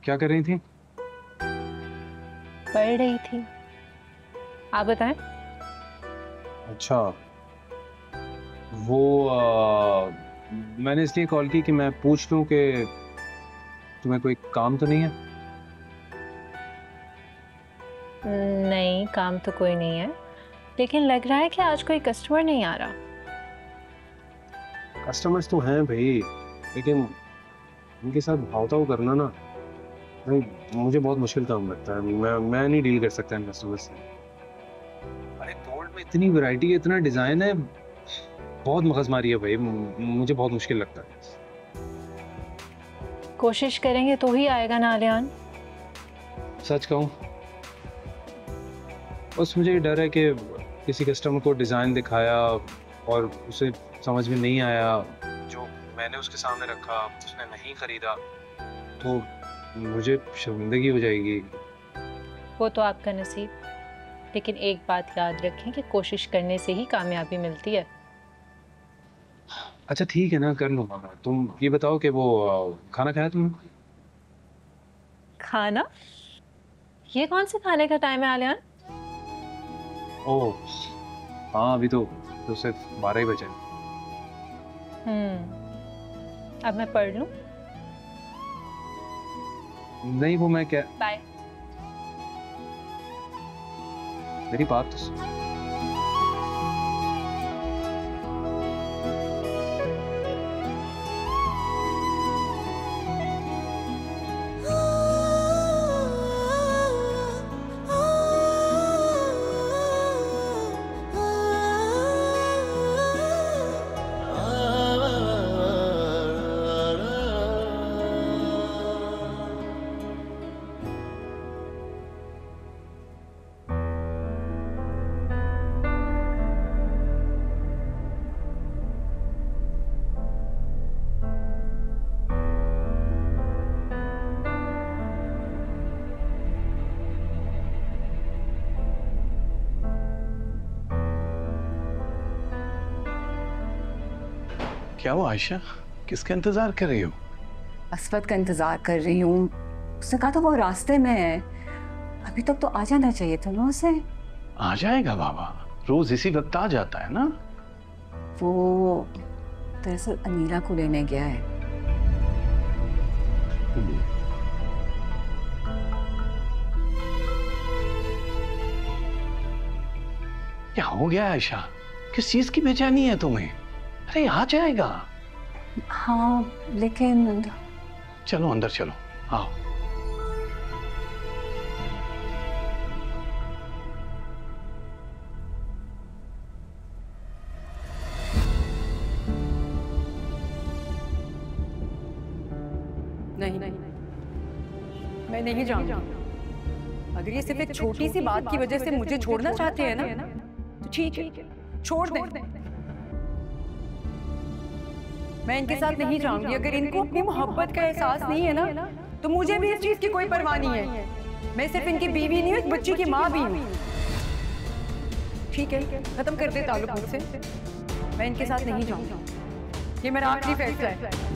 क्या कर रही थी? पढ़ रही थी। आप बताएं। अच्छा, वो मैंने इसलिए कॉल की कि मैं पूछ लूं कि तुम्हें कोई काम तो नहीं है। नहीं, काम तो कोई नहीं है, लेकिन लग रहा है कि आज कोई कस्टमर नहीं आ रहा। कस्टमर्स तो हैं भाई, लेकिन उनके साथ भाव-ताव करना ना, भाई मुझे बहुत मुश्किल काम लगता है। मैं नहीं डील कर सकता इन कस्टमर्स से। अरे गोल्ड में इतनी वैरायटी है, इतना डिजाइन है, बहुत मगजमारी है भाई। मुझे बहुत मुश्किल लगता है। कोशिश करेंगे तो ही आएगा ना आलियान। सच कहूँ, बस मुझे ये डर है कि किसी कस्टमर को डिज़ाइन दिखाया और उसे समझ में नहीं आया, जो मैंने उसके सामने रखा उसने नहीं खरीदा, तो मुझे शर्मिंदगी हो जाएगी। वो तो आपका नसीब, लेकिन एक बात याद रखें कि कोशिश करने से ही कामयाबी मिलती है। अच्छा ठीक है ना, कर लूँगा मैं। तुम ये बताओ कि वो खाना खाया तुमने? खाना? ये कौन से खाने का टाइम है आलियान? ओह हाँ, अभी तो सिर्फ 12 ही बजे हैं। अब मैं पढ़ लूं? नहीं, वो मैं क्या, बाय। मेरी बात तो सुन। क्या हुआ आयशा, किसका इंतजार कर रही हो? असफत का इंतजार कर रही हूँ। उसने कहा था वो रास्ते में है, अभी तक तो आ जाना चाहिए था ना उसे। आ जाएगा बाबा, रोज इसी वक्त आ जाता है ना। वो दरअसल अनीला को लेने गया है। क्या हो गया आयशा, किस चीज की बेचैनी है तुम्हें? अरे आ जाएगा। हाँ लेकिन चलो अंदर चलो, आओ। नहीं, मैं नहीं जाऊंगी। अगर ये सिर्फ एक छोटी सी बात की वजह से मुझे छोड़ना चाहते हैं ना, तो ठीक है, छोड़ दें। मैं इनके साथ नहीं जाऊंगी। अगर इनको अपनी मोहब्बत का एहसास नहीं है ना, तो मुझे भी इस चीज की कोई परवाह नहीं है। मैं सिर्फ इनकी बीवी नहीं हूँ, एक बच्ची की माँ भी हूँ। ठीक है, खत्म कर दे ताल्लुक मुझसे। मैं इनके साथ नहीं जाऊंगी, ये मेरा आखिरी फैसला है।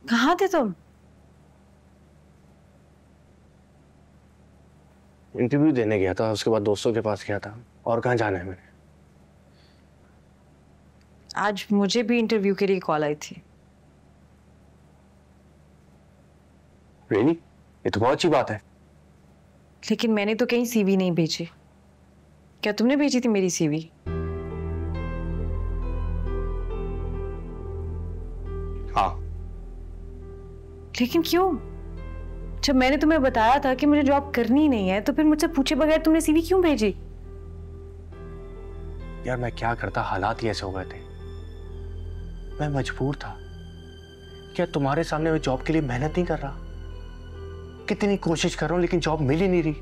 कहाँ थे तुम? इंटरव्यू देने गया था, उसके बाद दोस्तों के पास गया था। और कहाँ जाना है मैंने? आज मुझे भी इंटरव्यू के लिए कॉल आई थी। रियली? ये तो बहुत अच्छी बात है। लेकिन मैंने तो कहीं सीवी नहीं भेजी। क्या तुमने भेजी थी मेरी सीवी? हाँ। लेकिन क्यों? जब मैंने तुम्हें बताया था कि मुझे जॉब करनी ही नहीं है, तो फिर मुझसे पूछे बगैर तुमने सीवी क्यों भेजी? यार मैं क्या करता, हालात ही ऐसे हो गए थे। मैं मजबूर था। क्या तुम्हारे सामने मैं जॉब के लिए मेहनत नहीं कर रहा? कितनी कोशिश कर रहा हूं लेकिन जॉब मिल ही नहीं रही।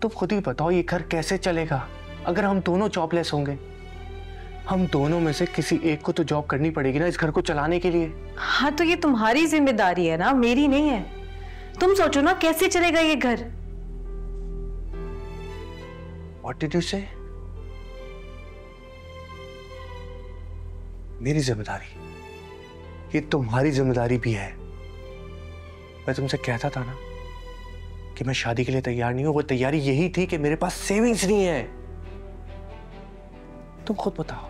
तुम खुद ही बताओ ये घर कैसे चलेगा अगर हम दोनों जॉबलेस होंगे? हम दोनों में से किसी एक को तो जॉब करनी पड़ेगी ना इस घर को चलाने के लिए। हाँ, तो ये तुम्हारी जिम्मेदारी है ना, मेरी नहीं है। तुम सोचो ना कैसे चलेगा ये घर। What did you say? मेरी जिम्मेदारी? ये तुम्हारी जिम्मेदारी भी है। मैं तुमसे कहता था ना कि मैं शादी के लिए तैयार नहीं हूं। वो तैयारी यही थी कि मेरे पास सेविंग्स नहीं है। तुम खुद बताओ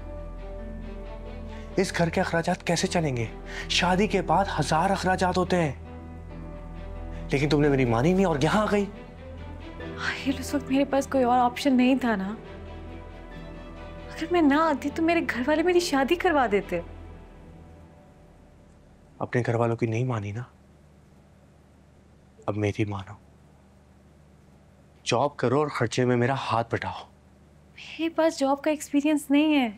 इस घर के अखराजात कैसे चलेंगे? शादी के बाद 1000 अखराजात होते हैं। लेकिन तुमने मेरी मानी नहीं और यहां आ गई। उस वक्त मेरे पास कोई और ऑप्शन नहीं था ना। अगर मैं ना आती तो मेरे घर वाले मेरी शादी करवा देते। अपने घर वालों की नहीं मानी ना, अब मेरी मानो। जॉब करो और खर्चे में मेरा हाथ बटाओ। मेरे पास जॉब का एक्सपीरियंस नहीं है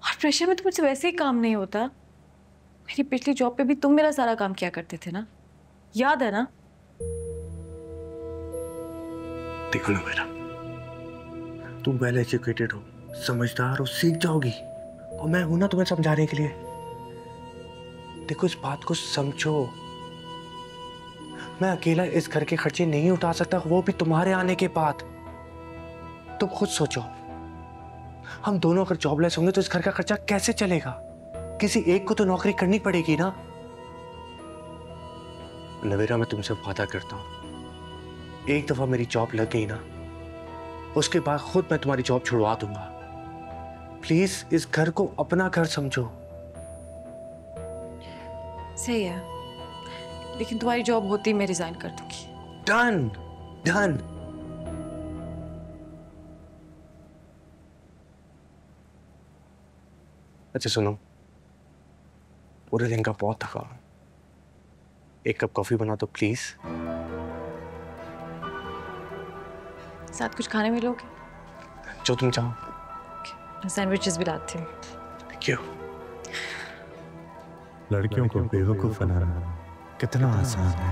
और प्रेशर में तो मुझसे वैसे ही काम नहीं होता। मेरी पिछली जॉब पे भी तुम मेरा सारा काम किया करते थे ना, याद है ना? देखो ना मेरा, तुम वेल एजुकेटेड हो, समझदार हो, सीख जाओगी और मैं हूं ना तुम्हें समझाने के लिए। देखो इस बात को समझो, मैं अकेला इस घर के खर्चे नहीं उठा सकता, वो भी तुम्हारे आने के बाद। तुम खुद सोचो, हम दोनों अगर जॉबलेस होंगे तो इस घर का खर्चा कैसे चलेगा? किसी एक को तो नौकरी करनी पड़ेगी ना। नवेरा मैं तुमसे वादा करता हूं, एक दफा मेरी जॉब लग गई ना, उसके बाद खुद मैं तुम्हारी जॉब छुड़वा दूंगा। प्लीज इस घर को अपना घर समझो। सही है, लेकिन तुम्हारी जॉब होती मैं रिजाइन कर दूंगी। Done done. अच्छा सुनो, पूरे दिन का बहुत थका हूं, एक कप कॉफी बना दो प्लीज। साथ कुछ खाने में लोगे? जो तुम चाहो। सैंडविचेस भी लाती हूँ। क्यों? लड़कियों को बेवकूफ बनाना कितना आसान है।